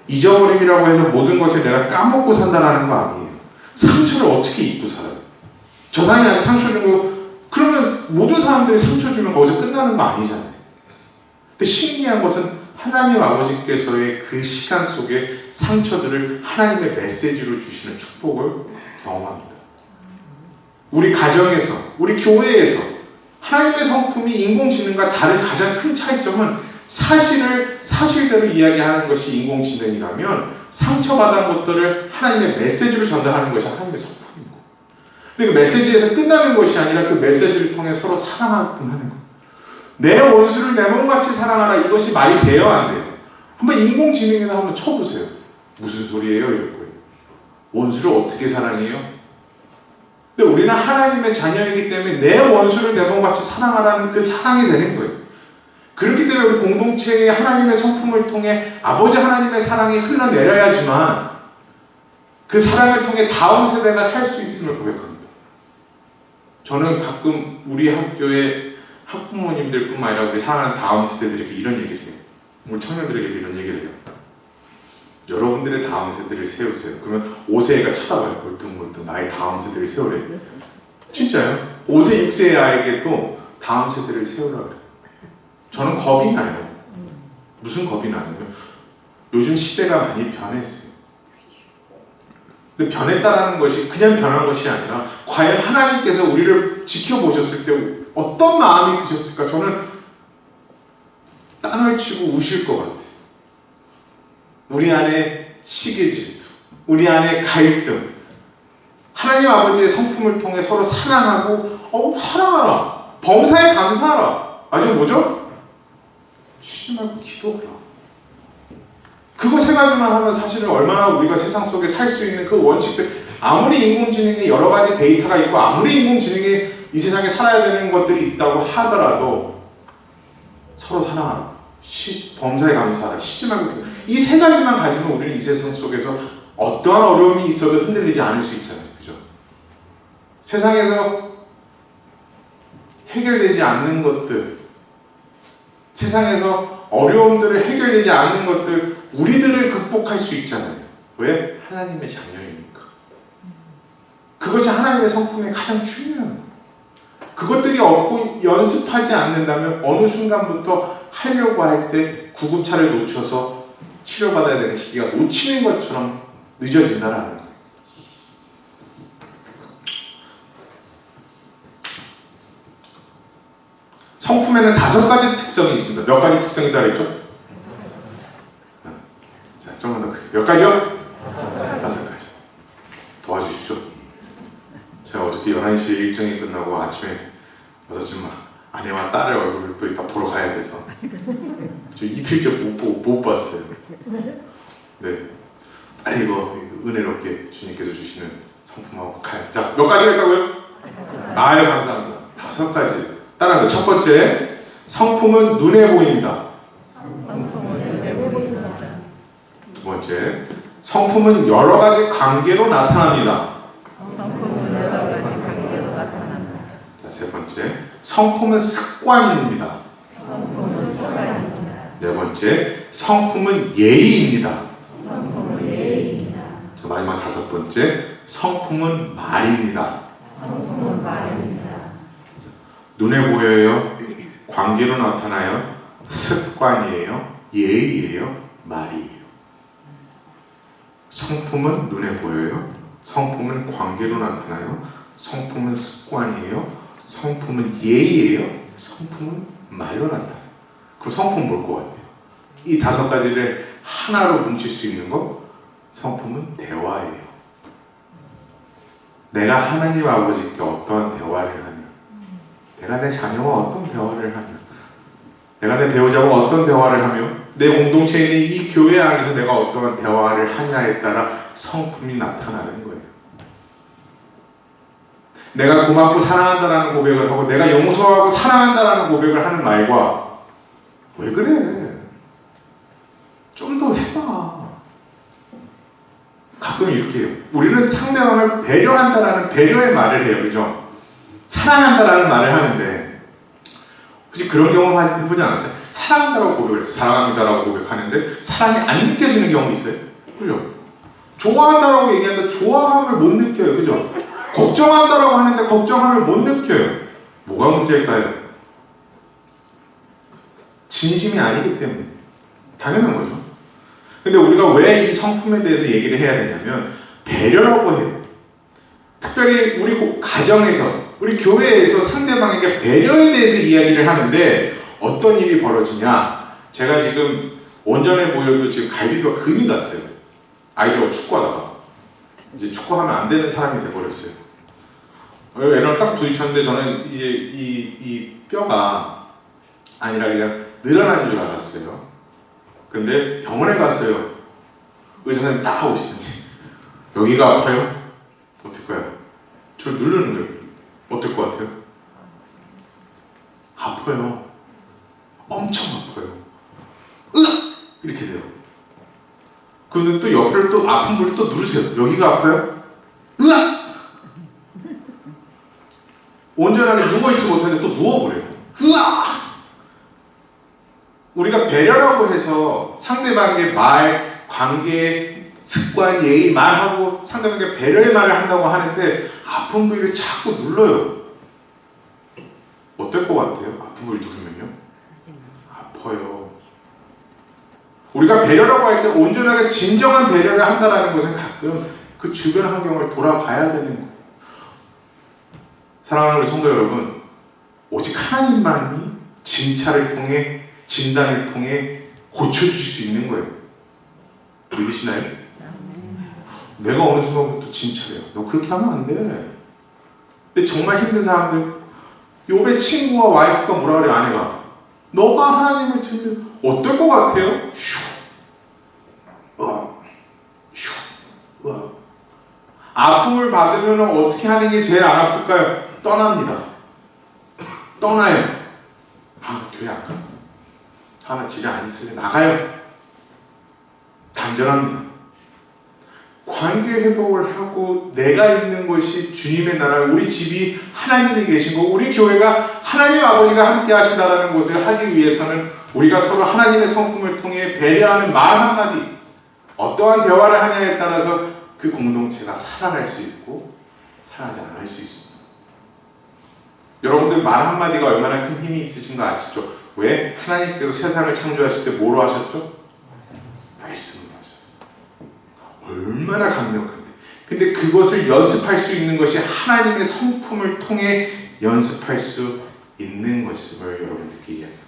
잊어버림이라고 해서 모든 것을 내가 까먹고 산다는 거 아니에요. 상처를 어떻게 잊고 살아요? 저 사람이 나한테 상처 주고 그러면 모든 사람들이 상처 주면 거기서 끝나는 거 아니잖아요. 근데 신기한 것은 하나님 아버지께서의 그 시간 속에 상처들을 하나님의 메시지로 주시는 축복을 경험합니다. 우리 가정에서, 우리 교회에서 하나님의 성품이 인공지능과 다른 가장 큰 차이점은 사실대로 이야기하는 것이 인공지능이라면 상처받은 것들을 하나님의 메시지로 전달하는 것이 하나님의 성품이고, 근데 그 메시지에서 끝나는 것이 아니라 그 메시지를 통해 서로 사랑하게끔 하는 거예요. 내 원수를 내 몸같이 사랑하라. 이것이 말이 돼요, 안 돼요? 한번 인공지능에다 한번 쳐보세요. 무슨 소리예요? 이럴 거예요. 원수를 어떻게 사랑해요? 근데 우리는 하나님의 자녀이기 때문에 내 원수를 내 몸같이 사랑하라는 그 사랑이 되는 거예요. 그렇기 때문에 우리 공동체의 하나님의 성품을 통해 아버지 하나님의 사랑이 흘러내려야지만 그 사랑을 통해 다음 세대가 살 수 있음을 고백합니다. 저는 가끔 우리 학교의 학부모님들뿐만 아니라 우리 사랑하는 다음 세대들에게 이런 얘기를 해요. 우리 청년들에게도 이런 얘기를 해요. 여러분들의 다음 세대를 세우세요. 그러면 5세가 쳐다봐요. 멀뚱멀뚱 나의 다음 세대를 세우래. 진짜요? 5세, 6세의 아이에게도 다음 세대를 세우라고 그래요. 저는 겁이 나요. 무슨 겁이 나냐면 요즘 시대가 많이 변했어요. 근데 변했다라는 것이 그냥 변한 것이 아니라 과연 하나님께서 우리를 지켜보셨을 때 어떤 마음이 드셨을까? 저는 땅을 치고 우실 것 같아요. 우리 안에 시기질투, 우리 안에 갈등, 하나님 아버지의 성품을 통해 서로 사랑하고 사랑하라, 범사에 감사하라. 아니 뭐죠? 쉬지 말고 기도하라. 그거 세 가지만 하면 사실은 얼마나 우리가 세상 속에 살 수 있는 그 원칙들, 아무리 인공지능에 여러 가지 데이터가 있고 아무리 인공지능에 이 세상에 살아야 되는 것들이 있다고 하더라도 서로 사랑하라, 범사에 감사하라, 쉬지 말고 이 세 가지만 가지면 우리는 이 세상 속에서 어떠한 어려움이 있어도 흔들리지 않을 수 있잖아요. 그죠? 세상에서 해결되지 않는 것들, 세상에서 어려움들을 해결되지 않는 것들 우리들을 극복할 수 있잖아요. 왜? 하나님의 자녀이니까. 그것이 하나님의 성품의 가장 중요한 거예요. 그것들이 없고 연습하지 않는다면 어느 순간부터 하려고 할 때 구급차를 놓쳐서 치료받아야 되는 시기가 놓치는 것처럼 늦어진다라는 거예요. 성품에는 5가지 특성이 있습니다. 몇 가지 특성이다 그랬죠? 자, 좀만 더. 몇 가지요? 5가지. 도와주십시오. 제가 어저께 11시에 일정이 끝나고 아침에 와서 좀 아내와 딸의 얼굴을 또 이따 보러 가야 돼서 저 이틀째 못 봤어요. 네. 빨리 이거 은혜롭게 주님께서 주시는 성품하고 가요. 자, 몇 가지가 있다고요? 아유, 감사합니다. 5가지. 따라서 첫 번째, 성품은 눈에 보입니다. 두 번째, 성품은 여러 가지 관계로 나타납니다. 자, 세 번째, 성품은 습관입니다. 네 번째, 성품은 예의입니다. 자, 마지막 5번째, 성품은 말입니다. 눈에 보여요? 관계로 나타나요? 습관이에요? 예의예요? 말이에요. 성품은 눈에 보여요? 성품은 관계로 나타나요? 성품은 습관이에요? 성품은 예의예요? 성품은 말로 나타나요. 그럼 성품은 뭘 것 같아요? 이 5가지를 하나로 뭉칠 수 있는 것? 성품은 대화예요. 내가 하나님 아버지께 어떠한 대화를 하냐, 내가 내 자녀와 어떤 대화를 하며, 내가 내 배우자와 어떤 대화를 하며, 내 공동체에 있는 이 교회 안에서 내가 어떠한 대화를 하냐에 따라 성품이 나타나는 거예요. 내가 고맙고 사랑한다라는 고백을 하고 내가 용서하고 사랑한다라는 고백을 하는 말과, 왜 그래? 좀 더 해봐. 가끔 이렇게 해요. 우리는 상대방을 배려한다라는 배려의 말을 해요. 그죠? 사랑한다라는 말을 하는데, 혹시 그런 경험 해보지 않았어요? 사랑한다라고 고백을 해서 사랑합니다라고 고백하는데 사랑이 안 느껴지는 경우 있어요? 그죠? 좋아한다라고 얘기하는데 좋아함을 못 느껴요. 그죠? 걱정한다라고 하는데 걱정함을 못 느껴요. 뭐가 문제일까요? 진심이 아니기 때문에. 당연한 거죠. 근데 우리가 왜 이 성품에 대해서 얘기를 해야 되냐면, 배려라고 해요. 특별히 우리 가정에서, 우리 교회에서 상대방에게 배려에 대해서 이야기를 하는데 어떤 일이 벌어지냐, 제가 지금 원전에 보여도 지금 갈비뼈가 금이 갔어요. 아이들하고 축구하다가 이제 축구하면 안 되는 사람이 돼버렸어요. 얘랑 딱 부딪혔는데 저는 이제 이 뼈가 아니라 그냥 늘어난 줄 알았어요. 근데 병원에 갔어요. 의사 선생님이 딱 오시더니 여기가 아파요? 어떨까요? 저를 누르는 거예요. 어떨 것 같아요? 아파요. 엄청 아파요. 으악! 이렇게 돼요. 근데 또 옆을 또 아픈 부위를 또 누르세요. 여기가 아파요? 으악! 온전하게 누워있지 못하는데 또 누워버려요. 으악! 우리가 배려라고 해서 상대방의 말, 관계, 습관, 예의, 말하고 상대방에게 배려의 말을 한다고 하는데 아픈 부위를 자꾸 눌러요. 어떨 것 같아요? 아픈 부위 누르면요? 아파요. 우리가 배려라고 할 때 온전하게 진정한 배려를 한다는 것은 가끔 그 주변 환경을 돌아봐야 되는 거예요. 사랑하는 우리 성도 여러분, 오직 하나님만이 진찰을 통해, 진단을 통해 고쳐주실 수 있는 거예요. 믿으시나요? 내가 어느 순간부터 진찰해요. 너 그렇게 하면 안 돼. 근데 정말 힘든 사람들, 욥의 친구와 와이프가 뭐라 그래요? 아내가 너가 하나님을 들으면 어떨 것 같아요? 아픔을 받으면 어떻게 하는 게 제일 안 아플까요? 떠납니다. 떠나요. 아, 교회 안 가. 나 집에 안 있을래. 나가요. 단절합니다. 관계 회복을 하고 내가 있는 곳이 주님의 나라, 우리 집이 하나님이 계신 곳, 우리 교회가 하나님 아버지가 함께 하신다는 것을 하기 위해서는 우리가 서로 하나님의 성품을 통해 배려하는 말 한마디, 어떠한 대화를 하냐에 따라서 그 공동체가 살아날 수 있고 살아나지 않을 수 있습니다. 여러분들 말 한마디가 얼마나 큰 힘이 있으신 거 아시죠? 왜? 하나님께서 세상을 창조하실 때 뭐로 하셨죠? 말씀으로 하셨어요. 얼마나 강력한데. 근데 그것을 연습할 수 있는 것이 하나님의 성품을 통해 연습할 수 있는 것임을 여러분들께 이야기합니다.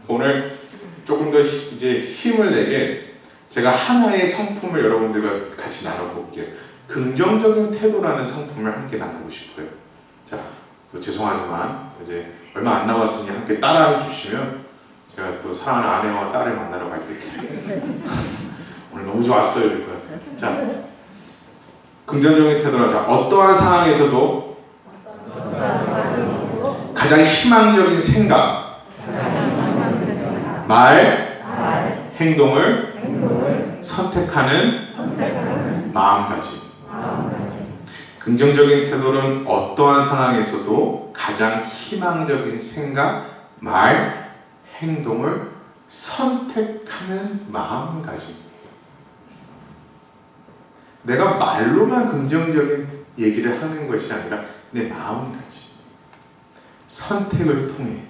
오늘 조금 더 이제 힘을 내게 제가 하나의 성품을 여러분들과 같이 나눠볼게요. 긍정적인 태도라는 성품을 함께 나누고 싶어요. 자, 죄송하지만 이제 얼마 안 남았으니 함께 따라해 주시면 제가 또 사랑하는 아내와 딸을 만나러 갈 때 오늘 너무 좋았어요 이럴 것 같아요. 자, 긍정적인 태도는 자, 어떠한 상황에서도 가장 희망적인 생각, 말, 행동을 선택하는 마음가짐. 긍정적인 태도는 어떠한 상황에서도 가장 희망적인 생각, 말, 행동을 선택하는 마음가짐. 내가 말로만 긍정적인 얘기를 하는 것이 아니라 내 마음가짐. 선택을 통해.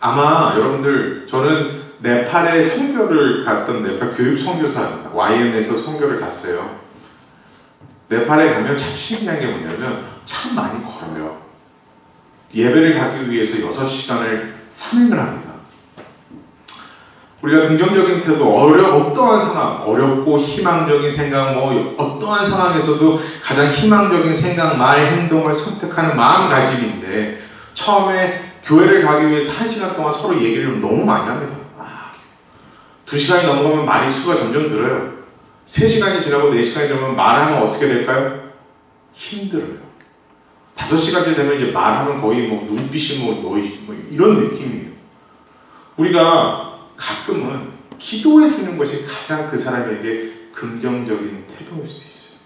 아마 여러분들, 저는 네팔에 선교를 갔던 네팔 교육 선교사입니다. YM에서 선교를 갔어요. 네팔에 가면 참 신기한 게 뭐냐면 참 많이 걸어요. 예배를 가기 위해서 6시간을 산행을 합니다. 우리가 긍정적인 태도, 어떠한 상황, 어렵고 희망적인 생각, 어떠한 상황에서도 가장 희망적인 생각, 말, 행동을 선택하는 마음가짐인데, 처음에 교회를 가기 위해서 1시간 동안 서로 얘기를 너무 많이 합니다. 2시간이 넘어가면 말의 수가 점점 늘어요. 3시간이 지나고 4시간이 지나면 말하면 어떻게 될까요? 힘들어요. 5시간째 되면 이제 말하면 거의 눈빛이 이런 느낌이에요. 우리가 가끔은 기도해 주는 것이 가장 그 사람에게 긍정적인 태도일 수 있어요.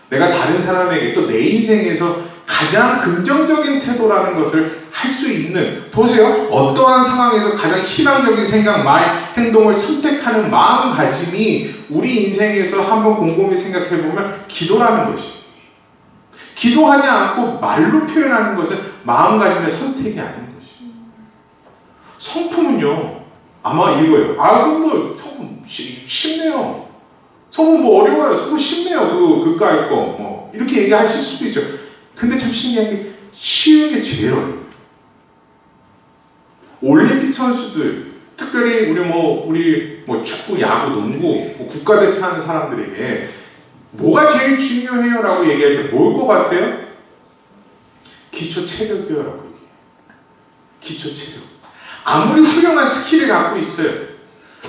내가 다른 사람에게 또 내 인생에서 가장 긍정적인 태도라는 것을 할 수 있는, 보세요. 어떠한 상황에서 가장 희망적인 생각, 말, 행동을 선택하는 마음가짐이 우리 인생에서 한번 곰곰이 생각해 보면 기도라는 것이. 기도하지 않고 말로 표현하는 것은 마음가짐의 선택이 아닌 것이. 성품은요, 아마 이거예요. 그럼 성품 쉽네요. 성품 어려워요. 성품 쉽네요. 그까이 거. 이렇게 얘기하실 수도 있어요. 근데 참 신기한 게 쉬운 게 제일 어려워요. 올림픽 선수들, 특별히 우리 축구, 야구, 농구, 국가대표 하는 사람들에게 뭐가 제일 중요해요? 라고 얘기할 때 뭘 것 같아요? 기초 체력이요. 라고 얘기해요. 기초 체력. 아무리 훌륭한 스킬을 갖고 있어요.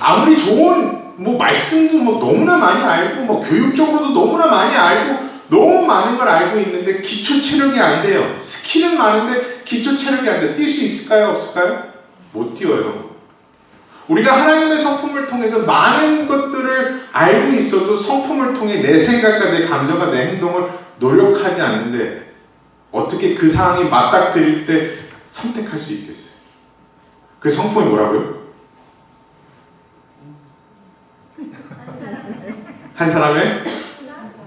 아무리 좋은 말씀도 너무나 많이 알고 교육적으로도 너무나 많이 알고 너무 많은 걸 알고 있는데 기초 체력이 안 돼요. 스킬은 많은데 기초 체력이 안 돼요. 뛸 수 있을까요? 없을까요? 못 뛰어요. 우리가 하나님의 성품을 통해서 많은 것들을 알고 있어도 성품을 통해 내 생각과 내 감정과 내 행동을 노력하지 않는데 어떻게 그 상황이 맞닥뜨릴 때 선택할 수 있겠어요? 그 성품이 뭐라고요? 한 사람의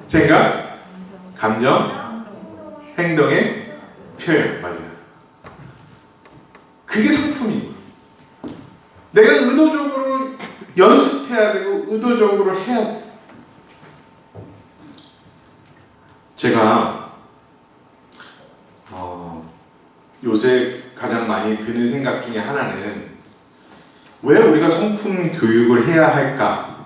생각, 감정, 행동의 표현. 맞아요. 그게 성품이에요. 내가 의도적으로 연습해야 되고 의도적으로 해야 돼. 제가 요새 가장 많이 드는 생각 중에 하나는 왜 우리가 성품 교육을 해야 할까?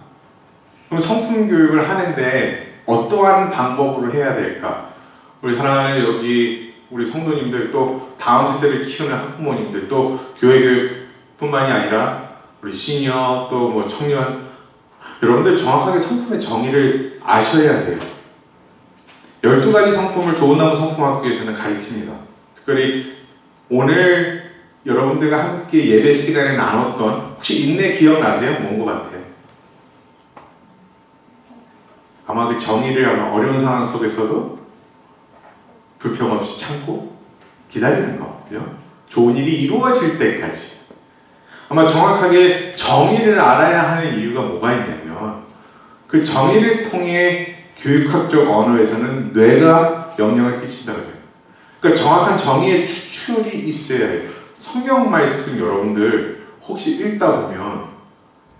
그럼 성품 교육을 하는데 어떠한 방법으로 해야 될까? 우리 사랑하는 여기 우리 성도님들, 또 다음 세대를 키우는 학부모님들, 또 교회 교육뿐만이 아니라 우리 시니어, 또 청년, 여러분들 정확하게 성품의 정의를 아셔야 돼요. 12가지 성품을 좋은 나무 성품학교에서는 가르칩니다. 특별히 오늘 여러분들과 함께 예배 시간에 나눴던, 혹시 인내 기억나세요? 뭔 것 같아요? 아마 그 정의를 어려운 상황 속에서도 불평 없이 참고 기다리는 거, 그죠? 좋은 일이 이루어질 때까지. 아마 정확하게 정의를 알아야 하는 이유가 뭐가 있냐면 그 정의를 통해 교육학적 언어에서는 뇌가 영향을 끼친다고 해요. 그러니까 정확한 정의의 추출이 있어야 해요. 성경 말씀 여러분들 혹시 읽다 보면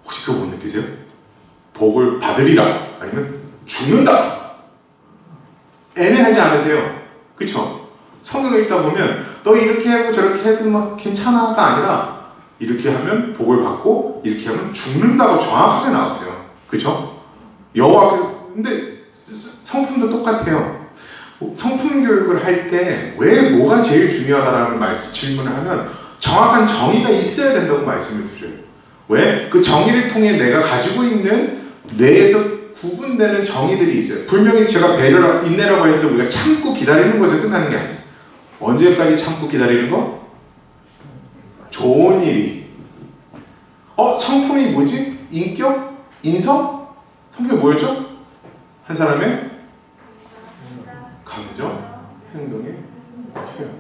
혹시 그거 못 느끼세요? 복을 받으리라 아니면 죽는다 애매하지 않으세요? 그쵸? 성경을 읽다 보면 너 이렇게 하고 저렇게 해도 막 괜찮아가 아니라 이렇게 하면 복을 받고 이렇게 하면 죽는다고 정확하게 나오세요. 그쵸? 여호와께서 근데 성품도 똑같아요. 성품 교육을 할 때 왜 뭐가 제일 중요하다라는 질문을 하면 정확한 정의가 있어야 된다고 말씀을 드려요. 왜? 그 정의를 통해 내가 가지고 있는 뇌에서 구분되는 정의들이 있어요. 분명히 제가 배려라, 인내라고 해서 우리가 참고 기다리는 것에 끝나는 게 아니죠. 언제까지 참고 기다리는 거? 좋은 일이. 성품이 뭐지? 인격? 인성? 성격이 뭐였죠? 한 사람의 감정, 행동의 표현.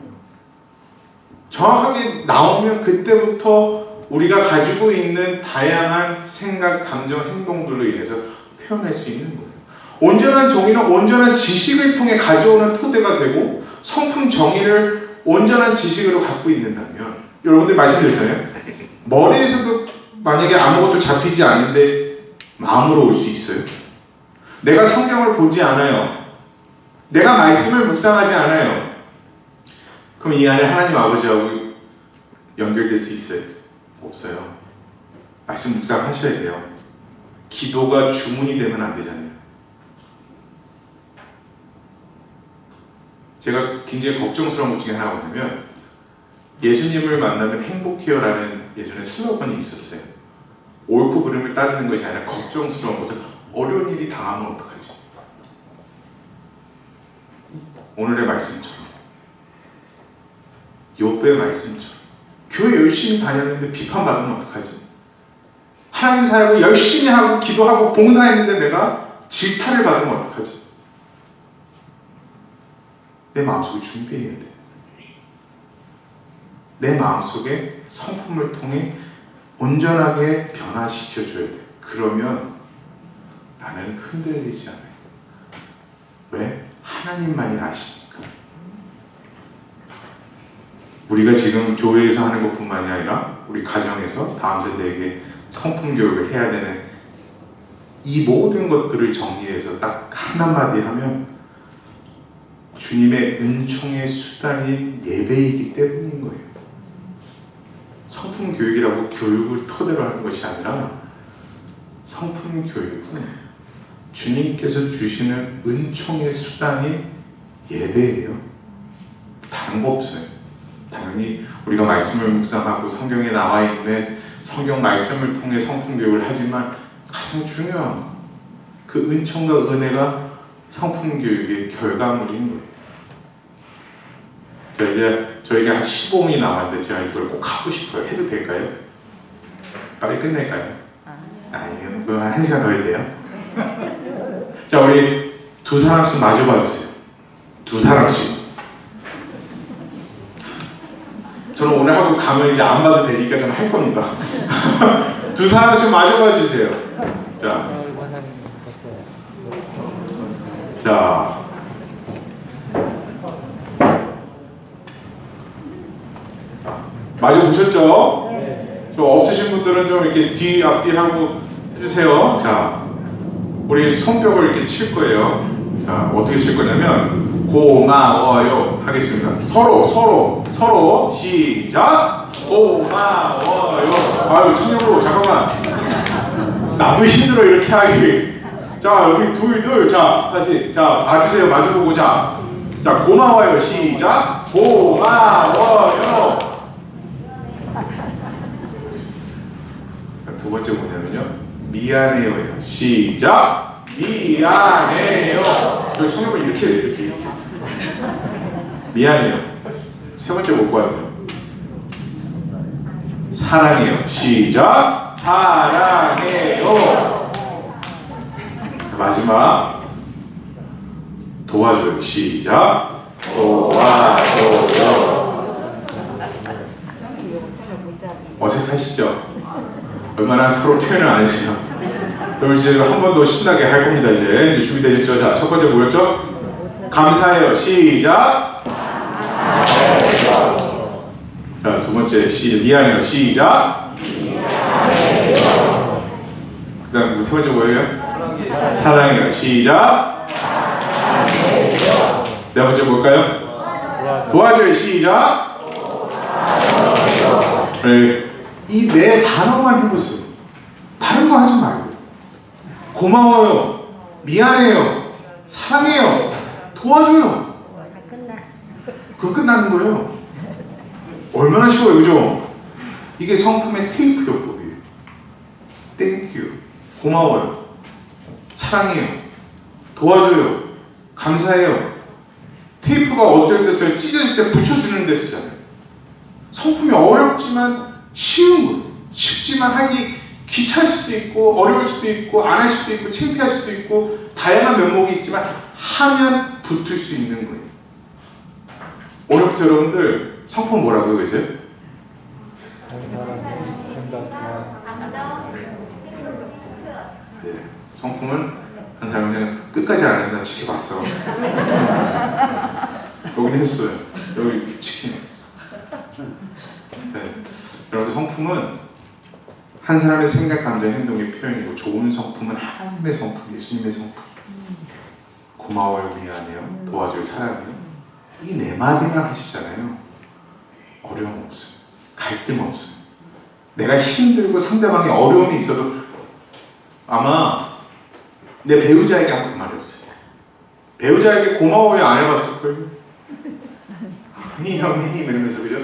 정확하게 나오면 그때부터 우리가 가지고 있는 다양한 생각, 감정, 행동들로 인해서 표현할 수 있는 거예요. 온전한 정의는 온전한 지식을 통해 가져오는 토대가 되고 성품 정의를 온전한 지식으로 갖고 있는다면 여러분들 말씀드렸잖아요. 머리에서도 만약에 아무것도 잡히지 않는데 마음으로 올 수 있어요? 내가 성경을 보지 않아요. 내가 말씀을 묵상하지 않아요. 그럼 이 안에 하나님 아버지하고 연결될 수 있어요? 없어요. 말씀 묵상하셔야 돼요. 기도가 주문이 되면 안 되잖아요. 제가 굉장히 걱정스러운 것 중에 하나가 뭐냐면 예수님을 만나면 행복해요라는 예전에 슬로건이 있었어요. 옳고 그름을 따지는 것이 아니라 걱정스러운 것을 어려운 일이 당하면 어떡하지? 오늘의 말씀처럼 욥의 말씀처럼 교회 열심히 다녔는데 비판받으면 어떡하지? 하나님 사역을 열심히 하고 기도하고 봉사했는데 내가 질타를 받으면 어떡하지? 내 마음속에 준비해야 돼. 내 마음속에 성품을 통해 온전하게 변화시켜줘야 돼. 그러면 나는 흔들리지 않아요. 왜? 하나님만이 아시니까. 우리가 지금 교회에서 하는 것뿐만이 아니라 우리 가정에서 다음 세대에게 성품 교육을 해야 되는 이 모든 것들을 정리해서 딱 한마디 하면 주님의 은총의 수단인 예배이기 때문인 거예요. 성품 교육이라고 교육을 토대로 하는 것이 아니라 성품 교육은 주님께서 주시는 은총의 수단인 예배예요. 다른 거 없어요. 당연히 우리가 말씀을 묵상하고 성경에 나와 있는 성경 말씀을 통해 성품 교육을 하지만 가장 중요한 그 은총과 은혜가 성품 교육의 결과물인 거예요. 이제 저희가 한 15분이 남았는데 제가 이걸 꼭 하고 싶어요. 해도 될까요? 빨리 끝낼까요? 아니요. 그거 한 1시간 더 해야 돼요. 자, 우리 두 사람씩 마주봐 주세요. 두 사람씩. 저는 오늘 하고 가면 이제 안 봐도 되니까 좀 할 겁니다. 두 사람씩 마주봐 주세요. 자, 마주 보셨죠? 좀 없으신 분들은 좀 이렇게 뒤 앞뒤 하고 해주세요. 자, 우리 손뼉을 이렇게 칠 거예요. 자, 어떻게 칠 거냐면 고마워요 하겠습니다. 서로 시작. 고마워요. 아유, 천명으로 잠깐만. 나도 힘들어 이렇게 하기. 자, 여기 둘. 자, 다시. 자, 봐주세요. 마주보고. 자, 고마워요. 시작. 고마워요. 두 번째 뭐냐면요. 미안해요. 시작. 미안해요. 저 청력을 이렇게 해요. 이렇게. 미안해요. 세 번째 못 봐요. 사랑해요. 시작. 사랑해요. 마지막 도와줘요. 시작. 도와줘요. 어색하시죠? 얼마나 서로 표현을 안 했으면. 그럼 이제 한 번 더 신나게 할 겁니다. 이제 준비되셨죠? 자, 첫 번째 뭐였죠? 감사해요. 시작. 자, 두 번째 미안해요. 시작. 그다음 세 번째 뭐예요? 사랑해요. 시작. 네 번째 뭘까요? 도와줘요. 시작. 이 네 단어만 해보세요. 다른 거 하지 말고. 고마워요. 미안해요. 사랑해요. 도와줘요. 그거 끝나는 거예요. 얼마나 쉬워요, 그죠? 이게 성품의 테이프 요법이에요. 땡큐. 고마워요. 사랑해요. 도와줘요. 감사해요. 테이프가 어떨 때 써요? 찢어질 때 붙여주는 데 쓰잖아요. 성품이 어렵지만 쉬운 거예요. 쉽지만 하기 귀찮을 수도 있고 어려울 수도 있고 안 할 수도 있고 창피할 수도 있고 다양한 면목이 있지만 하면 붙을 수 있는 거예요. 어렵죠 여러분들? 성품 뭐라고요 이제? 네, 성품은 한 사람은 그냥 끝까지 안 해서 나 지켜봤어. 여기는 했어요. 여기 치킨. 네. 여러분 성품은 한 사람의 생각, 감정, 행동의 표현이고 좋은 성품은 하나님의 성품, 예수님의 성품. 고마워요, 미안해요, 도와줘요, 사랑해요. 이 네 마디만 하시잖아요. 어려움 없어요. 갈등 없어요. 내가 힘들고 상대방이 어려움이 있어도 아마 내 배우자에게 한 그 말이 없어요. 배우자에게 고마워요 안 해봤을걸요? 아니 형님 이러면서 그죠?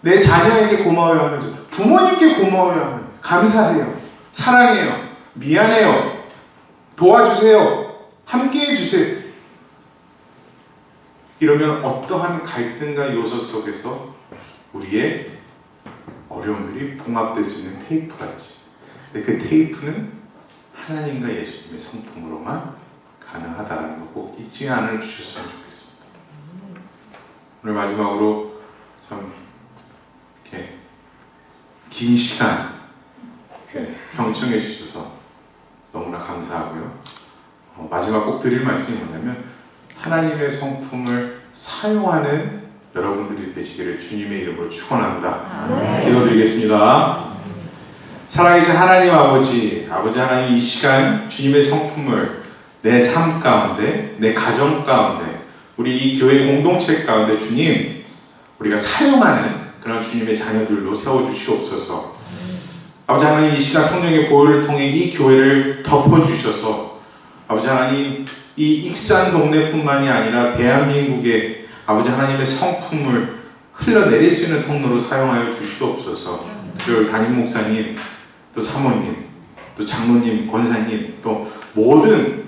내 자녀에게 고마워요 하면서 부모님께 고마워요 하면서 감사해요, 사랑해요, 미안해요, 도와주세요, 함께해 주세요. 이러면 어떠한 갈등과 요소 속에서 우리의 어려움들이 봉합될 수 있는 테이프가 있지. 근데 그 테이프는 하나님과 예수님의 성품으로만 가능하다는 거 꼭 잊지 않아 주셨으면 좋겠습니다. 오늘 마지막으로 참 이렇게 긴 시간 경청해 주셔서 너무나 감사하고요. 마지막 꼭 드릴 말씀이 뭐냐면 하나님의 성품을 사용하는 여러분들이 되시기를 주님의 이름으로 축원합니다. 기도드리겠습니다. 살아계신 하나님 아버지 하나님 이 시간 주님의 성품을 내 삶 가운데, 내 가정 가운데, 우리 이 교회 공동체 가운데 주님 우리가 사용하는 그런 주님의 자녀들로 세워주시옵소서. 아버지 하나님 이 시간 성령의 보혈을 통해 이 교회를 덮어주셔서 아버지 하나님 이 익산 동네뿐만이 아니라 대한민국의 아버지 하나님의 성품을 흘러내릴 수 있는 통로로 사용하여 주시옵소서. 그리고 담임 목사님, 또 사모님, 또 장로님, 권사님, 또 모든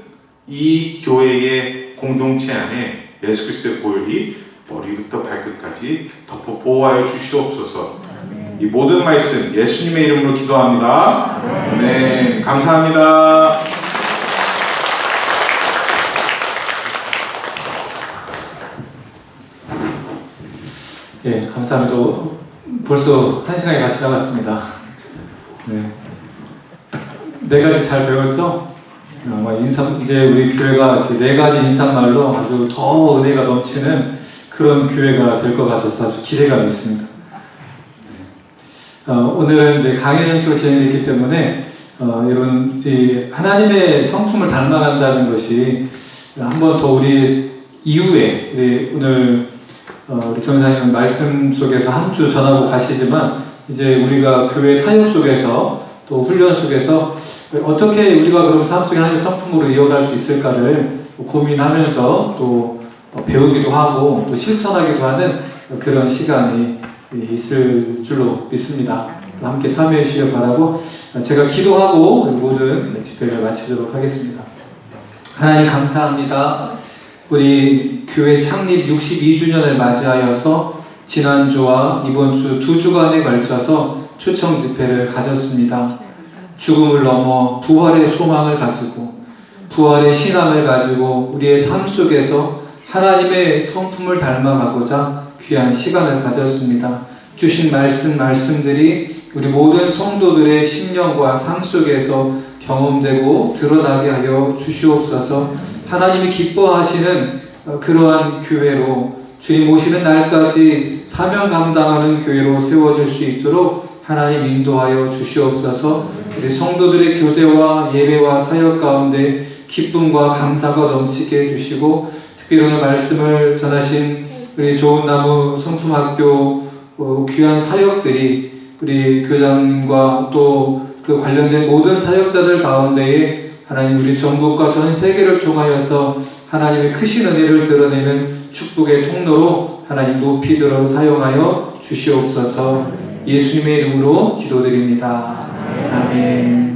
이 교회의 공동체 안에 예수 그리스도의 보혈이 머리부터 발끝까지 덮어 보호하여 주시옵소서. 이 모든 말씀 예수님의 이름으로 기도합니다. 네, 감사합니다.
예, 감사합니다. 벌써 1시간이 다 지나갔습니다. 네. 네 가지 잘 배웠죠? 아마 이제 우리 교회가 이렇게 네 가지 인사말로 아주 더 은혜가 넘치는 그런 교회가 될 것 같아서 아주 기대가 있습니다. 오늘은 이제 강의 형식으로 진행했기 때문에 이런 하나님의 성품을 닮아간다는 것이 한 번 더 우리 이후에 오늘 우리 전사님은 말씀 속에서 한 주 전하고 가시지만 이제 우리가 교회 사역 속에서 또 훈련 속에서 어떻게 우리가 그럼 삶 속에 하나님의 성품으로 이어갈 수 있을까를 고민하면서 또 배우기도 하고 또 실천하기도 하는 그런 시간이 있을 줄로 믿습니다. 함께 참여해 주시길 바라고 제가 기도하고 모든 집회를 마치도록 하겠습니다. 하나님 감사합니다. 우리 교회 창립 62주년을 맞이하여서 지난주와 이번주 2주간에 걸쳐서 초청 집회를 가졌습니다. 죽음을 넘어 부활의 소망을 가지고 부활의 신앙을 가지고 우리의 삶 속에서 하나님의 성품을 닮아가고자 귀한 시간을 가졌습니다. 주신 말씀들이 우리 모든 성도들의 심령과 삶 속에서 경험되고 드러나게 하여 주시옵소서. 하나님이 기뻐하시는 그러한 교회로 주님 오시는 날까지 사명 감당하는 교회로 세워질 수 있도록 하나님 인도하여 주시옵소서. 우리 성도들의 교제와 예배와 사역 가운데 기쁨과 감사가 넘치게 해주시고, 특별히 오늘 말씀을 전하신 우리 좋은나무 성품학교 귀한 사역들이 우리 교장님과 또 그 관련된 모든 사역자들 가운데에 하나님 우리 전국과 전 세계를 통하여서 하나님의 크신 은혜를 드러내는 축복의 통로로 하나님 높이 들어 사용하여 주시옵소서. 예수님의 이름으로 기도드립니다. 아멘.